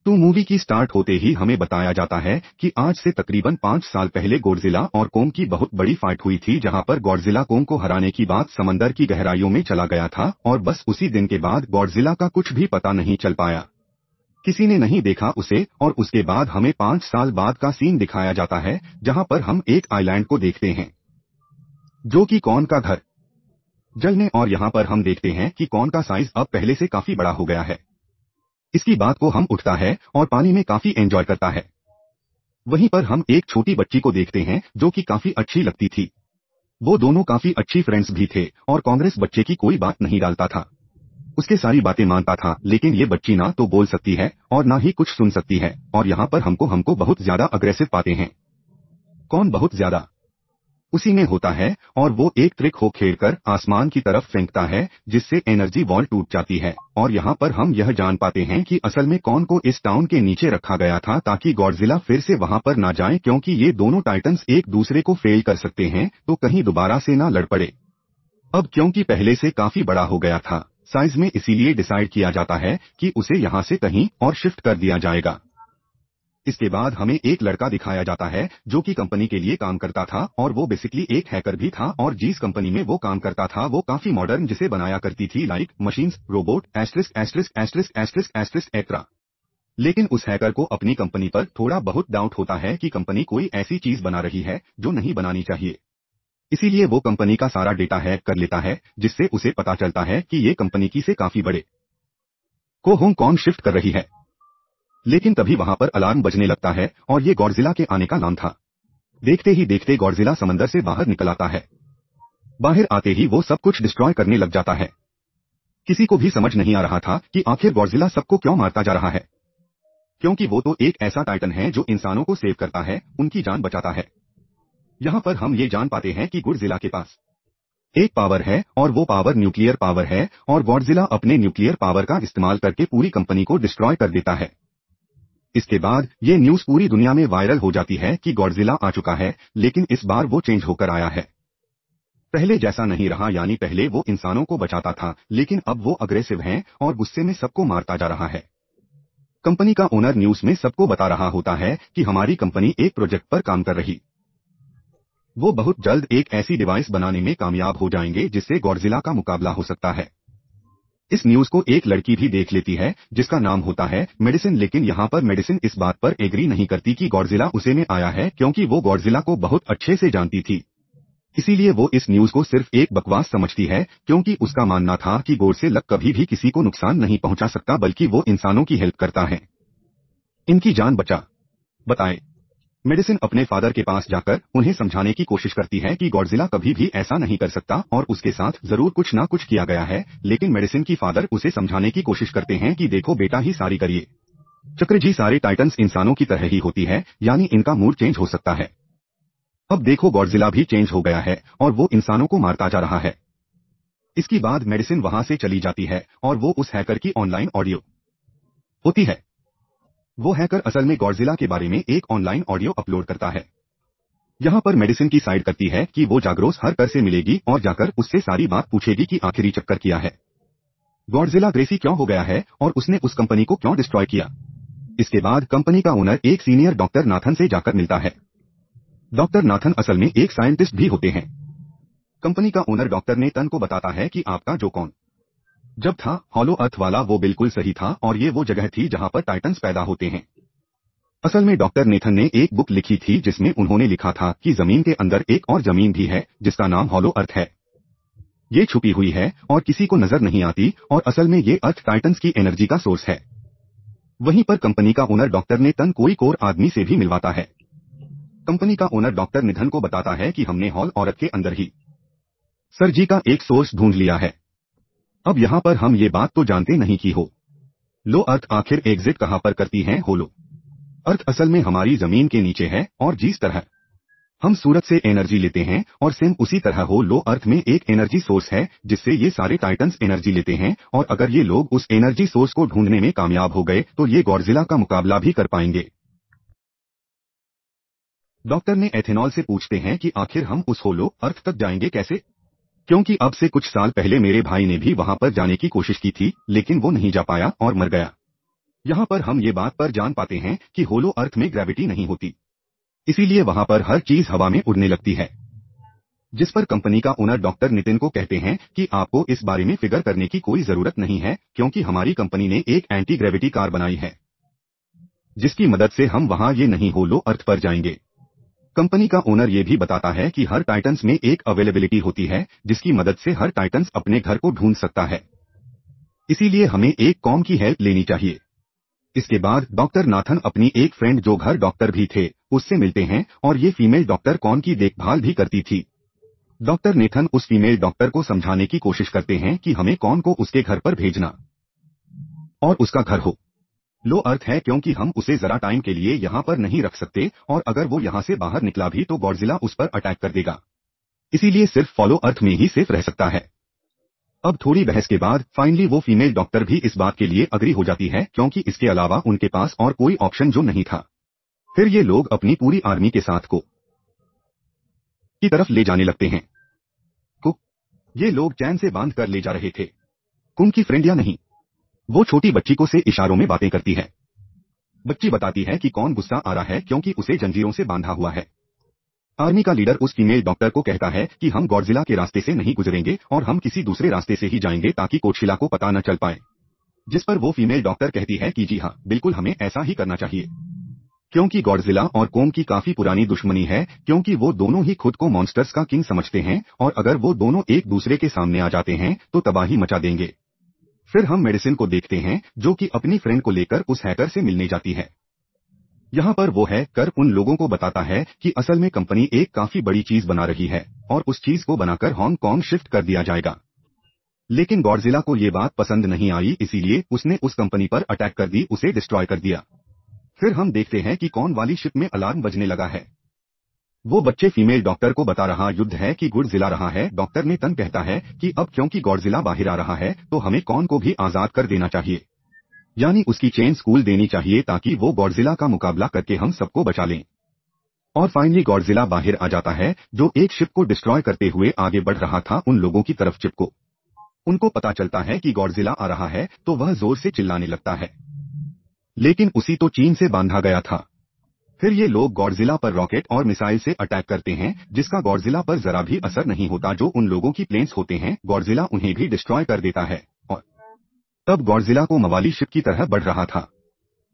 तो मूवी की स्टार्ट होते ही हमें बताया जाता है कि आज से तकरीबन 5 साल पहले गॉडजिला और कोंग की बहुत बड़ी फाइट हुई थी, जहां पर गॉडजिला कोंग को हराने की बात समंदर की गहराइयों में चला गया था और बस उसी दिन के बाद गॉडजिला का कुछ भी पता नहीं चल पाया। किसी ने नहीं देखा उसे और उसके बाद हमें 5 साल बाद का सीन दिखाया जाता है, जहां पर हम एक आइलैंड को देखते हैं जो कि कॉन का घर जलने, और यहां पर हम देखते हैं कि कॉन का साइज अब पहले से काफी बड़ा हो गया है। इसकी बात को हम उठता है और पानी में काफी एंजॉय करता है। वहीं पर हम एक छोटी बच्ची को देखते हैं जो कि काफी अच्छी लगती थी। वो दोनों काफी अच्छी फ्रेंड्स भी थे और कांग्रेस बच्चे की कोई बात नहीं डालता था, उसके सारी बातें मानता था, लेकिन ये बच्ची ना तो बोल सकती है और ना ही कुछ सुन सकती है। और यहाँ पर हमको बहुत ज्यादा अग्रेसिव पाते हैं। कौन बहुत ज्यादा उसी में होता है और वो एक ट्रिक हो खेलकर आसमान की तरफ फेंकता है, जिससे एनर्जी वॉल टूट जाती है। और यहाँ पर हम यह जान पाते हैं कि असल में कौन को इस टाउन के नीचे रखा गया था ताकि गॉडजिला फिर से वहां पर ना जाए, क्योंकि ये दोनों टाइटन्स एक दूसरे को फेल कर सकते हैं तो कहीं दोबारा से ना लड़ पड़े। अब क्योंकि पहले से काफी बड़ा हो गया था साइज में, इसीलिए डिसाइड किया जाता है कि उसे यहाँ से कहीं और शिफ्ट कर दिया जाएगा। इसके बाद हमें एक लड़का दिखाया जाता है जो कि कंपनी के लिए काम करता था और वो बेसिकली एक हैकर भी था, और जिस कंपनी में वो काम करता था वो काफी मॉडर्न जिसे बनाया करती थी like machines, robot, asterisk asterisk asterisk asterisk asterisk extra. लेकिन उस हैकर को अपनी कंपनी पर थोड़ा बहुत डाउट होता है कि कंपनी कोई ऐसी चीज बना रही है जो नहीं बनानी चाहिए। इसीलिए वो कंपनी का सारा डेटा हैक कर लेता है, जिससे उसे पता चलता है कि ये कंपनी की से काफी बड़े को होंगकॉन्ग शिफ्ट कर रही है। लेकिन तभी वहां पर अलार्म बजने लगता है और ये गॉडजिला के आने का नाम था। देखते ही देखते गॉडजिला समंदर से बाहर निकल आता है। बाहर आते ही वो सब कुछ डिस्ट्रॉय करने लग जाता है। किसी को भी समझ नहीं आ रहा था कि आखिर गॉडजिला सबको क्यों मारता जा रहा है, क्योंकि वो तो एक ऐसा टाइटन है जो इंसानों को सेव करता है, उनकी जान बचाता है। यहाँ पर हम ये जान पाते हैं कि गॉडजिला के पास एक पावर है और वो पावर न्यूक्लियर पावर है, और गॉडजिला अपने न्यूक्लियर पावर का इस्तेमाल करके पूरी कंपनी को डिस्ट्रॉय कर देता है। इसके बाद ये न्यूज पूरी दुनिया में वायरल हो जाती है कि गॉडजिला आ चुका है, लेकिन इस बार वो चेंज होकर आया है। पहले जैसा नहीं रहा, यानी पहले वो इंसानों को बचाता था, लेकिन अब वो अग्रेसिव हैं और गुस्से में सबको मारता जा रहा है। कंपनी का ओनर न्यूज में सबको बता रहा होता है कि हमारी कंपनी एक प्रोजेक्ट पर काम कर रही, वो बहुत जल्द एक ऐसी डिवाइस बनाने में कामयाब हो जाएंगे जिससे गॉडजिला का मुकाबला हो सकता है। इस न्यूज को एक लड़की भी देख लेती है जिसका नाम होता है मेडिसिन, लेकिन यहाँ पर मेडिसिन इस बात पर एग्री नहीं करती कि गॉडजिला उसे में आया है, क्योंकि वो गॉडजिला को बहुत अच्छे से जानती थी। इसीलिए वो इस न्यूज को सिर्फ एक बकवास समझती है, क्योंकि उसका मानना था कि गॉडजिला कभी भी किसी को नुकसान नहीं पहुंचा सकता, बल्कि वो इंसानों की हेल्प करता है, इनकी जान बताए। मेडिसिन अपने फादर के पास जाकर उन्हें समझाने की कोशिश करती है कि गॉडजिला कभी भी ऐसा नहीं कर सकता और उसके साथ जरूर कुछ ना कुछ किया गया है, लेकिन मेडिसिन की फादर उसे समझाने की कोशिश करते हैं कि देखो बेटा, ही सारी करिए चक्र जी, सारे टाइटन्स इंसानों की तरह ही होती है, यानी इनका मूड चेंज हो सकता है। अब देखो गॉडजिला भी चेंज हो गया है और वो इंसानों को मारता जा रहा है। इसके बाद मेडिसिन वहां से चली जाती है और वो उस हैकर की ऑनलाइन ऑडियो होती है। वो हैकर असल में गॉडजिला के बारे में एक ऑनलाइन ऑडियो अपलोड करता है। यहाँ पर मेडिसिन की साइड करती है कि वो जाग्रोस हरकर से मिलेगी और जाकर उससे सारी बात पूछेगी कि आखिरी चक्कर किया है, गॉडजिला ग्रेसी क्यों हो गया है और उसने उस कंपनी को क्यों डिस्ट्रॉय किया। इसके बाद कंपनी का ओनर एक सीनियर डॉक्टर नाथन से जाकर मिलता है। डॉक्टर नाथन असल में एक साइंटिस्ट भी होते हैं। कंपनी का ओनर डॉक्टर नेथन को बताता है कि आपका जो कौन जब था हॉलो अर्थ वाला वो बिल्कुल सही था और ये वो जगह थी जहां पर टाइटन्स पैदा होते हैं। असल में डॉक्टर नेथन ने एक बुक लिखी थी जिसमें उन्होंने लिखा था कि जमीन के अंदर एक और जमीन भी है जिसका नाम हॉलो अर्थ है। ये छुपी हुई है और किसी को नजर नहीं आती, और असल में ये अर्थ टाइटन्स की एनर्जी का सोर्स है। वहीं पर कंपनी का ओनर डॉक्टर नेथन कोई कोर आदमी से भी मिलवाता है। कंपनी का ओनर डॉक्टर निधन को बताता है कि हमने हॉल औरत के अंदर ही सर्जी का एक सोर्स ढूंढ लिया है। अब यहाँ पर हम ये बात तो जानते नहीं कि हो लो अर्थ आखिर एग्जिट कहाँ पर करती है। होलो अर्थ असल में हमारी जमीन के नीचे है, और जिस तरह हम सूरज से एनर्जी लेते हैं और सेम उसी तरह हो लो अर्थ में एक एनर्जी सोर्स है जिससे ये सारे टाइटन्स एनर्जी लेते हैं, और अगर ये लोग उस एनर्जी सोर्स को ढूंढने में कामयाब हो गए तो ये गॉडजिला का मुकाबला भी कर पाएंगे। डॉक्टर ने एथेनॉल से पूछते हैं कि आखिर हम उस होलो अर्थ तक जाएंगे कैसे, क्योंकि अब से कुछ साल पहले मेरे भाई ने भी वहां पर जाने की कोशिश की थी, लेकिन वो नहीं जा पाया और मर गया। यहाँ पर हम ये बात पर जान पाते हैं कि होलो अर्थ में ग्रेविटी नहीं होती, इसीलिए वहाँ पर हर चीज हवा में उड़ने लगती है। जिस पर कंपनी का ओनर डॉक्टर नितिन को कहते हैं कि आपको इस बारे में फिक्र करने की कोई जरूरत नहीं है, क्योंकि हमारी कंपनी ने एक एंटी ग्रेविटी कार बनाई है, जिसकी मदद से हम वहाँ ये नहीं होलो अर्थ पर जाएंगे। कंपनी का ओनर ये भी बताता है कि हर टाइटन्स में एक अवेलेबिलिटी होती है, जिसकी मदद से हर टाइटन्स अपने घर को ढूंढ सकता है, इसीलिए हमें एक कॉम की हेल्प लेनी चाहिए। इसके बाद डॉक्टर नाथन अपनी एक फ्रेंड जो घर डॉक्टर भी थे, उससे मिलते हैं और ये फीमेल डॉक्टर कॉन की देखभाल भी करती थी। डॉक्टर नेथन उस फीमेल डॉक्टर को समझाने की कोशिश करते हैं कि हमें कॉन को उसके घर पर भेजना और उसका घर हो लो अर्थ है, क्योंकि हम उसे जरा टाइम के लिए यहाँ पर नहीं रख सकते, और अगर वो यहाँ से बाहर निकला भी तो गॉडजिला उस पर अटैक कर देगा, इसीलिए सिर्फ फॉलो अर्थ में ही सेफ रह सकता है। अब थोड़ी बहस के बाद फाइनली वो फीमेल डॉक्टर भी इस बात के लिए अग्री हो जाती है, क्योंकि इसके अलावा उनके पास और कोई ऑप्शन जो नहीं था। फिर ये लोग अपनी पूरी आर्मी के साथ को की तरफ ले जाने लगते हैं। को ये लोग चैन से बांध कर ले जा रहे थे। कुम की फ्रेंड या नहीं, वो छोटी बच्ची को से इशारों में बातें करती है। बच्ची बताती है कि कौन गुस्सा आ रहा है क्योंकि उसे जंजीरों से बांधा हुआ है। आर्मी का लीडर उस फीमेल डॉक्टर को कहता है कि हम गॉडजिला के रास्ते से नहीं गुजरेंगे और हम किसी दूसरे रास्ते से ही जाएंगे ताकि कोटशिला को पता न चल पाए। जिस पर वो फीमेल डॉक्टर कहती है कि जी हाँ, बिल्कुल हमें ऐसा ही करना चाहिए, क्योंकि गॉडजिला और कोम की काफी पुरानी दुश्मनी है, क्योंकि वो दोनों ही खुद को मॉन्स्टर्स का किंग समझते हैं और अगर वो दोनों एक दूसरे के सामने आ जाते हैं तो तबाही मचा देंगे। फिर हम मेडिसिन को देखते हैं जो कि अपनी फ्रेंड को लेकर उस हैकर से मिलने जाती है। यहाँ पर वो हैकर उन लोगों को बताता है कि असल में कंपनी एक काफी बड़ी चीज बना रही है और उस चीज को बनाकर हांगकांग शिफ्ट कर दिया जाएगा। लेकिन गॉडजिला को ये बात पसंद नहीं आई, इसीलिए उसने उस कंपनी पर अटैक कर दी, उसे डिस्ट्रॉय कर दिया। फिर हम देखते हैं कि कौन वाली शिप में अलार्म बजने लगा है। वो बच्चे फीमेल डॉक्टर को बता रहा युद्ध है कि गॉडजिला रहा है। डॉक्टर ने तन कहता है कि अब क्योंकि गॉडजिला बाहर आ रहा है तो हमें कौन को भी आजाद कर देना चाहिए, यानी उसकी चेन स्कूल देनी चाहिए ताकि वो गॉडजिला का मुकाबला करके हम सबको बचा लें। और फाइनली गॉडजिला बाहर आ जाता है जो एक शिप को डिस्ट्रॉय करते हुए आगे बढ़ रहा था उन लोगों की तरफ। शिप को उनको पता चलता है कि गॉडजिला आ रहा है तो वह जोर से चिल्लाने लगता है, लेकिन उसी तो चीन से बांधा गया था। फिर ये लोग गॉडजिला पर रॉकेट और मिसाइल से अटैक करते हैं, जिसका गॉडजिला पर जरा भी असर नहीं होता। जो उन लोगों की प्लेन्स होते हैं गॉडजिला उन्हें भी डिस्ट्रॉय कर देता है। और तब गॉडजिला को मवाली शिप की तरह बढ़ रहा था।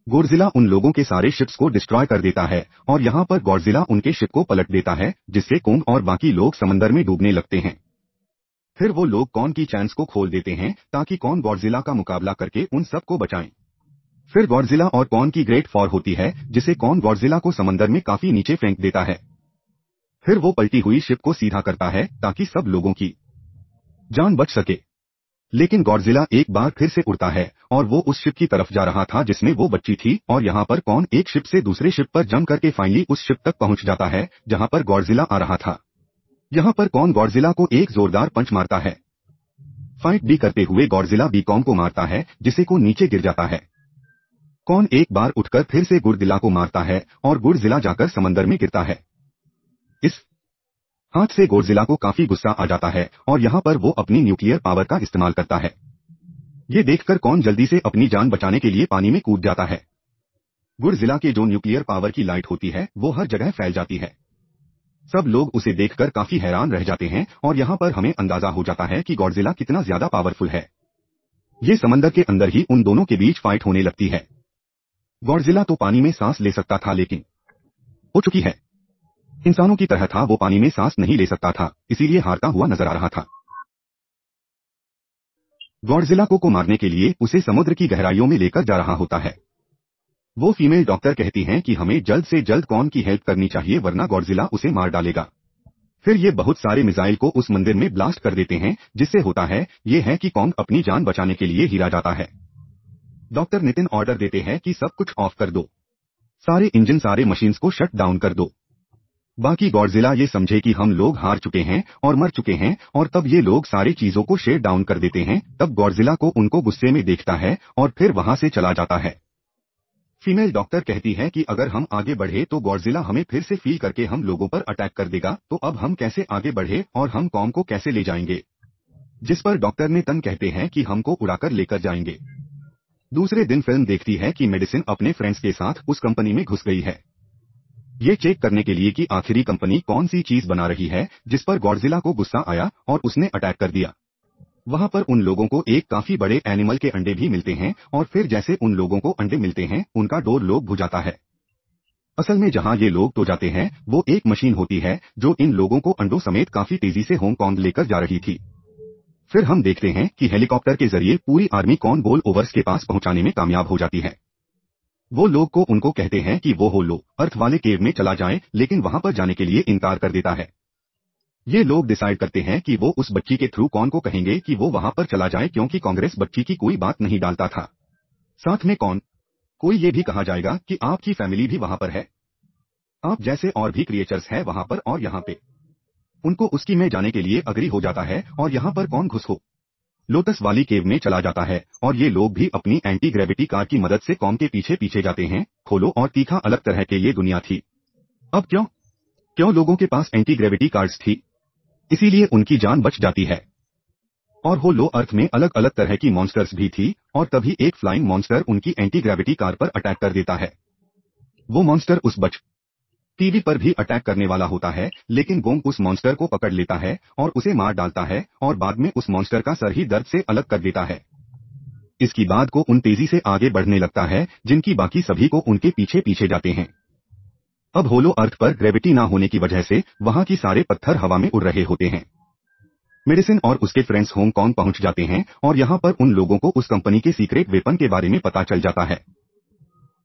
गॉडजिला उन लोगों के सारे शिप्स को डिस्ट्रॉय कर देता है और यहाँ पर गॉडजिला उनके शिप को पलट देता है, जिससे कोंग और बाकी लोग समंदर में डूबने लगते हैं। फिर वो लोग कॉन की चैंस को खोल देते हैं ताकि कॉन गॉडजिला का मुकाबला करके उन सबको बचाएं। फिर गॉडजिला और कॉन की ग्रेट फॉर होती है, जिसे कॉन गॉडजिला को समंदर में काफी नीचे फेंक देता है। फिर वो पलटी हुई शिप को सीधा करता है ताकि सब लोगों की जान बच सके। लेकिन गॉडजिला एक बार फिर से उड़ता है और वो उस शिप की तरफ जा रहा था जिसमें वो बच्ची थी, और यहाँ पर कॉन एक शिप से दूसरे शिप पर जंप करके फाइनली उस शिप तक पहुंच जाता है जहाँ पर गॉडजिला आ रहा था। यहाँ पर कॉन गॉडजिला को एक जोरदार पंच मारता है। फाइट भी करते हुए गॉडजिला बी कॉन को मारता है, जिसे को नीचे गिर जाता है। कॉन एक बार उठकर फिर से गॉडजिला को मारता है और गॉडजिला जाकर समंदर में गिरता है। इस हाथ से गॉडजिला को काफी गुस्सा आ जाता है और यहाँ पर वो अपनी न्यूक्लियर पावर का इस्तेमाल करता है। ये देखकर कॉन जल्दी से अपनी जान बचाने के लिए पानी में कूद जाता है। गॉडजिला के जो न्यूक्लियर पावर की लाइट होती है वो हर जगह फैल जाती है। सब लोग उसे देखकर काफी हैरान रह जाते हैं और यहाँ पर हमें अंदाजा हो जाता है कि गॉडजिला कितना ज्यादा पावरफुल है। ये समंदर के अंदर ही उन दोनों के बीच फाइट होने लगती है। गॉडजिला तो पानी में सांस ले सकता था, लेकिन हो चुकी है इंसानों की तरह था, वो पानी में सांस नहीं ले सकता था, इसीलिए हारता हुआ नजर आ रहा था। गॉडजिला को मारने के लिए उसे समुद्र की गहराइयों में लेकर जा रहा होता है। वो फीमेल डॉक्टर कहती हैं कि हमें जल्द से जल्द कॉन की हेल्प करनी चाहिए वरना गॉडजिला उसे मार डालेगा। फिर ये बहुत सारे मिसाइल को उस मंदिर में ब्लास्ट कर देते हैं, जिससे होता है ये है कि कॉन अपनी जान बचाने के लिए हिला जाता है। डॉक्टर नितिन ऑर्डर देते हैं कि सब कुछ ऑफ कर दो, सारे इंजन सारे मशीन्स को शट डाउन कर दो। बाकी गॉडजिला ये समझे कि हम लोग हार चुके हैं और मर चुके हैं, और तब ये लोग सारी चीजों को शेट डाउन कर देते हैं। तब गॉडजिला को उनको गुस्से में देखता है और फिर वहां से चला जाता है। फीमेल डॉक्टर कहती है कि अगर हम आगे बढ़े तो गॉडजिला हमें फिर से फील करके हम लोगों पर अटैक कर देगा, तो अब हम कैसे आगे बढ़े और हम कॉम को कैसे ले जाएंगे। जिस पर डॉक्टर ने तन कहते हैं कि हमको उड़ाकर लेकर जाएंगे। दूसरे दिन फिल्म देखती है कि मेडिसिन अपने फ्रेंड्स के साथ उस कंपनी में घुस गई है, ये चेक करने के लिए कि आखिरी कंपनी कौन सी चीज बना रही है, जिस पर गॉडजिला को गुस्सा आया और उसने अटैक कर दिया। वहां पर उन लोगों को एक काफी बड़े एनिमल के अंडे भी मिलते हैं और फिर जैसे उन लोगों को अंडे मिलते हैं उनका डोर लोग भुजाता जाता है। असल में जहां ये लोग तो जाते हैं वो एक मशीन होती है जो इन लोगों को अंडों समेत काफी तेजी से हांगकांग लेकर जा रही थी। फिर हम देखते हैं कि हेलीकॉप्टर के जरिए पूरी आर्मी कॉन गोल ओवर्स के पास पहुंचाने में कामयाब हो जाती है। वो लोग को उनको कहते हैं कि वो होलो अर्थ वाले केव में चला जाए, लेकिन वहां पर जाने के लिए इनकार कर देता है। ये लोग डिसाइड करते हैं कि वो उस बच्ची के थ्रू कौन को कहेंगे कि वो वहां पर चला जाए, क्योंकि कांग्रेस बच्ची की कोई बात नहीं डालता था। साथ में कौन कोई ये भी कहा जाएगा कि आपकी फैमिली भी वहां पर है, आप जैसे और भी क्रिएचर्स हैं वहां पर, और यहाँ पे उनको उसकी में जाने के लिए अग्री हो जाता है और यहाँ पर कौन घुस हो लोटस वाली केव में चला जाता है और ये लोग भी अपनी एंटी ग्रेविटी कार की मदद से कॉम के पीछे पीछे जाते हैं। खोलो और तीखा अलग तरह के ये दुनिया थी। अब क्यों क्यों लोगों के पास एंटी ग्रेविटी कार्ड्स थी, इसीलिए उनकी जान बच जाती है। और होलो अर्थ में अलग अलग तरह की मॉन्स्टर्स भी थी और तभी एक फ्लाइंग मॉन्स्टर उनकी एंटी ग्रेविटी कार पर अटैक कर देता है। वो मॉन्स्टर उस बच टीवी पर भी अटैक करने वाला होता है, लेकिन गोंग उस मॉन्स्टर को पकड़ लेता है और उसे मार डालता है और बाद में उस मॉन्स्टर का सर ही दर्द से अलग कर देता है। इसकी बाद को उन तेजी से आगे बढ़ने लगता है जिनकी बाकी सभी को उनके पीछे पीछे जाते हैं। अब होलो अर्थ पर ग्रेविटी ना होने की वजह से वहां की सारे पत्थर हवा में उड़ रहे होते हैं। मेडिसिन और उसके फ्रेंड्स हांगकांग पहुंच जाते हैं और यहाँ पर उन लोगों को उस कंपनी के सीक्रेट वेपन के बारे में पता चल जाता है।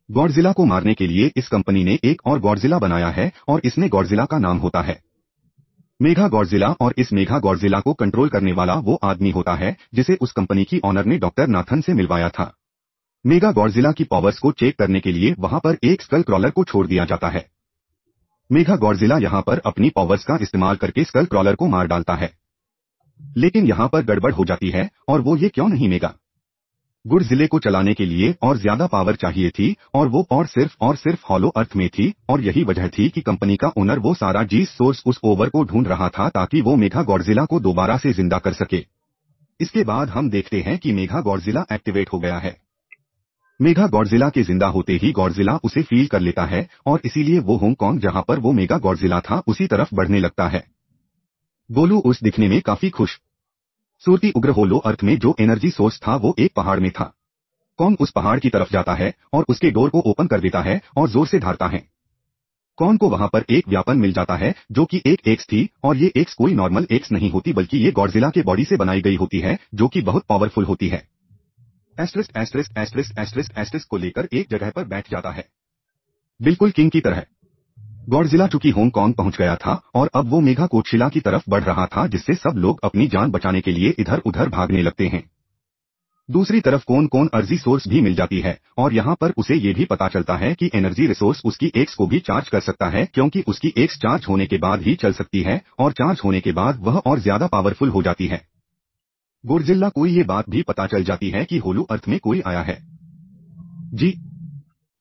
गॉडजिला को मारने के लिए इस कंपनी ने एक और गॉडजिला बनाया है और इसमें गॉडजिला का नाम होता है मेगा गॉडजिला, और इस मेगा गॉडजिला को कंट्रोल करने वाला वो आदमी होता है जिसे उस कंपनी की ऑनर ने डॉक्टर नाथन से मिलवाया था। मेगा गॉडजिला की पावर्स को चेक करने के लिए वहां पर एक स्कल क्रॉलर को छोड़ दिया जाता है। मेगा गॉडजिला यहां पर अपनी पावर्स का इस्तेमाल करके स्कल क्रॉलर को मार डालता है, लेकिन यहां पर गड़बड़ हो जाती है। और वो ये क्यों नहीं, मेगा गॉडजिले को चलाने के लिए और ज्यादा पावर चाहिए थी और वो और सिर्फ हॉलो अर्थ में थी, और यही वजह थी कि कंपनी का ओनर वो सारा जीस सोर्स उस ओवर को ढूंढ रहा था ताकि वो मेगा गॉडजिला को दोबारा से जिंदा कर सके। इसके बाद हम देखते हैं कि मेगा गॉडजिला एक्टिवेट हो गया है। मेगा गॉडजिला के जिंदा होते ही गॉडजिला उसे फील कर लेता है और इसीलिए वो हांगकांग जहां पर वो मेगा गॉडजिला था उसी तरफ बढ़ने लगता है। गोलू उस दिखने में काफी खुश सूरती उग्र होलो अर्थ में जो एनर्जी सोर्स था वो एक पहाड़ में था। कौन उस पहाड़ की तरफ जाता है और उसके डोर को ओपन कर देता है और जोर से धारता है। कौन को वहां पर एक व्यापन मिल जाता है जो कि एक एक्स थी, और ये एक्स कोई नॉर्मल एक्स नहीं होती बल्कि ये गॉडजिला के बॉडी से बनाई गई होती है जो कि बहुत पावरफुल होती है। Asterisk asterisk asterisk asterisk asterisk को लेकर एक जगह पर बैठ जाता है, बिल्कुल किंग की तरह। गॉडजिला चूंकि हांगकांग पहुंच गया था और अब वो मेगा कोटशिला की तरफ बढ़ रहा था, जिससे सब लोग अपनी जान बचाने के लिए इधर उधर भागने लगते हैं। दूसरी तरफ कौन कौन एनर्जी सोर्स भी मिल जाती है और यहाँ पर उसे ये भी पता चलता है कि एनर्जी रिसोर्स उसकी एक्स को भी चार्ज कर सकता है, क्योंकि उसकी एक्स चार्ज होने के बाद ही चल सकती है और चार्ज होने के बाद वह और ज्यादा पावरफुल हो जाती है। गॉडजिला को ये बात भी पता चल जाती है कि होलो अर्थ में कोई आया है। जी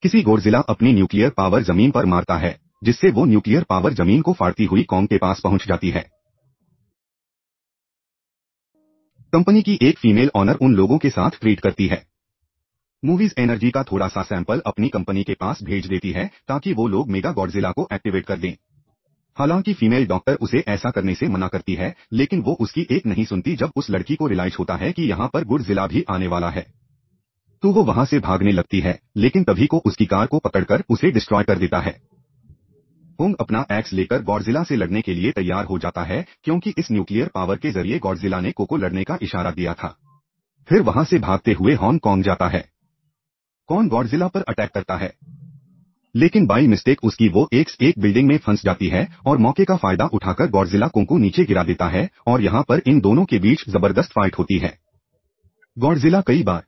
किसी गॉडजिला अपनी न्यूक्लियर पावर जमीन पर मारता है, जिससे वो न्यूक्लियर पावर जमीन को फाड़ती हुई कॉम के पास पहुंच जाती है। कंपनी की एक फीमेल ऑनर उन लोगों के साथ ट्रीट करती है। मूवीज एनर्जी का थोड़ा सा सैंपल अपनी कंपनी के पास भेज देती है ताकि वो लोग मेगा गॉडजिला को एक्टिवेट कर दें। हालांकि फीमेल डॉक्टर उसे ऐसा करने से मना करती है, लेकिन वो उसकी एक नहीं सुनती। जब उस लड़की को रियलाइज होता है कि यहाँ पर गॉडजिला भी आने वाला है तो वो वहां से भागने लगती है, लेकिन तभी को उसकी कार को पकड़कर उसे डिस्ट्रॉय कर देता है। होंग अपना एक्स लेकर गॉडजिला से लड़ने के लिए तैयार हो जाता है, क्योंकि इस न्यूक्लियर पावर के जरिए गॉडजिला ने को लड़ने का इशारा दिया था। फिर वहां से भागते हुए हांगकांग जाता है। कौन गॉडजिला पर अटैक करता है, लेकिन बाई मिस्टेक उसकी वो एक्स एक बिल्डिंग में फंस जाती है और मौके का फायदा उठाकर गॉडजिला को नीचे गिरा देता है और यहाँ पर इन दोनों के बीच जबरदस्त फाइट होती है। गॉडजिला कई बार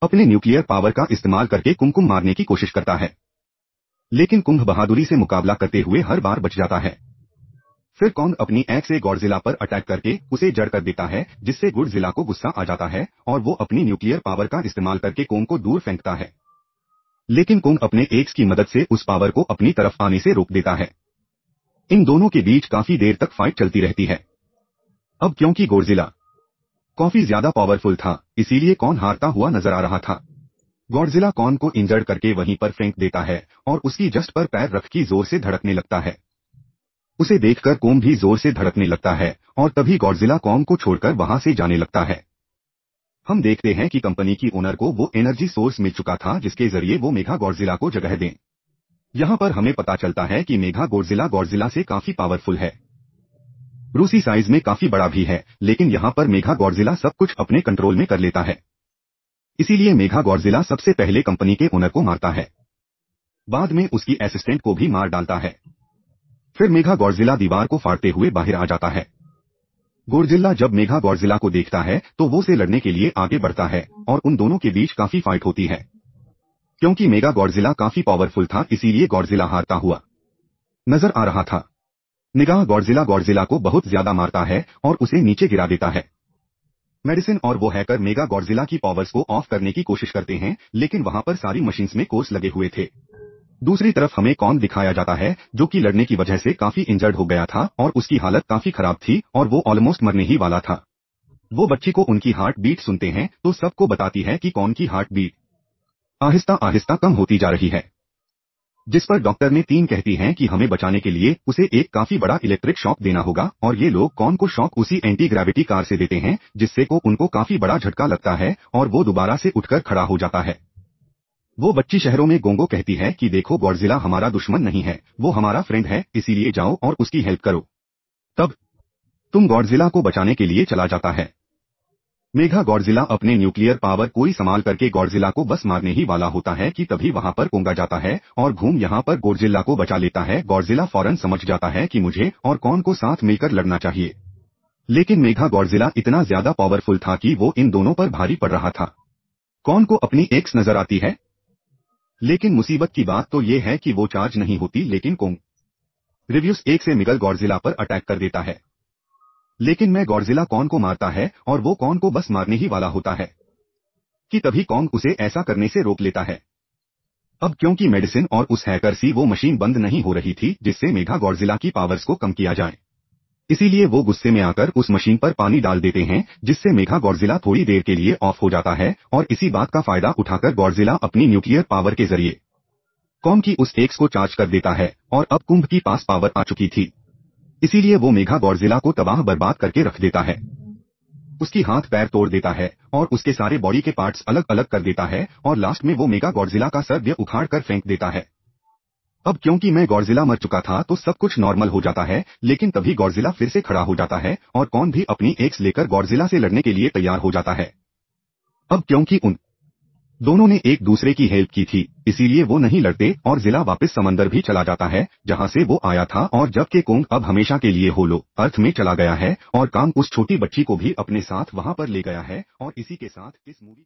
अपने न्यूक्लियर पावर का इस्तेमाल करके कुमकुम मारने की कोशिश करता है, लेकिन कुंभ बहादुरी से मुकाबला करते हुए हर बार बच जाता है। फिर कौन अपनी एक्स से गॉडजिला पर अटैक करके उसे जड़ कर देता है, जिससे गॉडजिला को गुस्सा आ जाता है और वो अपनी न्यूक्लियर पावर का इस्तेमाल करके कोंग को दूर फेंकता है, लेकिन कोंग अपने एक्स की मदद से उस पावर को अपनी तरफ आने से रोक देता है। इन दोनों के बीच काफी देर तक फाइट चलती रहती है। अब क्योंकि गॉडजिला काफी ज्यादा पावरफुल था, इसीलिए कौन हारता हुआ नजर आ रहा था। गॉडजिला कॉन को इंजर्ड करके वहीं पर फेंक देता है और उसकी जस्ट पर पैर रख के जोर से धड़कने लगता है। उसे देखकर कोम भी जोर से धड़कने लगता है और तभी गॉडजिला कॉम को छोड़कर वहां से जाने लगता है। हम देखते हैं कि कंपनी की ओनर को वो एनर्जी सोर्स मिल चुका था जिसके जरिए वो मेगा गॉडजिला को जगह दें। यहाँ पर हमें पता चलता है कि मेगा गॉडजिला से काफी पावरफुल है। रूसी साइज में काफी बड़ा भी है, लेकिन यहाँ पर मेगा गॉडजिला सब कुछ अपने कंट्रोल में कर लेता है। इसीलिए मेगा गॉडजिला सबसे पहले कंपनी के ओनर को मारता है। बाद में उसकी असिस्टेंट को भी मार डालता है। फिर मेगा गॉडजिला दीवार को फाड़ते हुए बाहर आ जाता है। गॉडजिला जब मेगा गॉडजिला को देखता है तो वो से लड़ने के लिए आगे बढ़ता है और उन दोनों के बीच काफी फाइट होती है। क्योंकि मेगा गॉडजिला काफी पावरफुल था इसीलिए गॉडजिला हारता हुआ नजर आ रहा था। निगाह गॉडजिला को बहुत ज्यादा मारता है और उसे नीचे गिरा देता है। मेडिसिन और वो हैकर मेगा गॉडजिला की पावर्स को ऑफ करने की कोशिश करते हैं, लेकिन वहां पर सारी मशीन्स में कोर्स लगे हुए थे। दूसरी तरफ हमें कॉन दिखाया जाता है जो कि लड़ने की वजह से काफी इंजर्ड हो गया था और उसकी हालत काफी खराब थी और वो ऑलमोस्ट मरने ही वाला था। वो बच्ची को उनकी हार्ट बीट सुनते हैं तो सबको बताती है कि कॉन की हार्ट बीट आहिस्ता आहिस्ता कम होती जा रही है। जिस पर डॉक्टर ने 3 कहती हैं कि हमें बचाने के लिए उसे एक काफी बड़ा इलेक्ट्रिक शॉक देना होगा और ये लोग कॉन को शॉक उसी एंटी ग्रेविटी कार से देते हैं जिससे को उनको काफी बड़ा झटका लगता है और वो दोबारा से उठकर खड़ा हो जाता है। वो बच्ची शहरों में गोंगो कहती है कि देखो गॉडजिला हमारा दुश्मन नहीं है, वो हमारा फ्रेंड है, इसीलिए जाओ और उसकी हेल्प करो। तब तुम गॉडजिला को बचाने के लिए चला जाता है। मेगा गॉडजिला अपने न्यूक्लियर पावर कोई संभाल करके गॉडजिला को बस मारने ही वाला होता है कि तभी वहां पर कोंगा जाता है और घूम यहाँ पर गॉडजिला को बचा लेता है। गॉडजिला फौरन समझ जाता है कि मुझे और कॉन को साथ मिलकर लड़ना चाहिए, लेकिन मेगा गॉडजिला इतना ज्यादा पावरफुल था कि वो इन दोनों पर भारी पड़ रहा था। कॉन को अपनी एक्स नजर आती है, लेकिन मुसीबत की बात तो ये है कि वो चार्ज नहीं होती, लेकिन कोंग रिव्यूस एक से मिगल गॉडजिला पर अटैक कर देता है। लेकिन मैं गॉडजिला कॉन को मारता है और वो कॉन को बस मारने ही वाला होता है कि तभी कॉन्ग उसे ऐसा करने से रोक लेता है। अब क्योंकि मेडिसिन और उस हैकर सी वो मशीन बंद नहीं हो रही थी जिससे मेगा गॉडजिला की पावर्स को कम किया जाए, इसीलिए वो गुस्से में आकर उस मशीन पर पानी डाल देते हैं जिससे मेगा गॉडजिला थोड़ी देर के लिए ऑफ हो जाता है और इसी बात का फायदा उठाकर गॉडजिला अपनी न्यूक्लियर पावर के जरिए कॉम की उस एक्स को चार्ज कर देता है और अब कुंभ की पास पावर आ चुकी थी, इसीलिए वो मेगा गॉडजिला को तबाह बर्बाद करके रख देता है। उसकी हाथ पैर तोड़ देता है और उसके सारे बॉडी के पार्ट्स अलग अलग कर देता है और लास्ट में वो मेगा गॉडजिला का सर उखाड़ कर फेंक देता है। अब क्योंकि मैं गॉडजिला मर चुका था तो सब कुछ नॉर्मल हो जाता है, लेकिन तभी गॉडजिला फिर से खड़ा हो जाता है और कॉन भी अपनी एक्स लेकर गॉडजिला से लड़ने के लिए तैयार हो जाता है। अब क्योंकि उन दोनों ने एक दूसरे की हेल्प की थी इसीलिए वो नहीं लड़ते और जिला वापस समंदर भी चला जाता है जहां से वो आया था, और जबकि कोंग अब हमेशा के लिए होलो अर्थ में चला गया है और काम उस छोटी बच्ची को भी अपने साथ वहां पर ले गया है। और इसी के साथ इस मूवी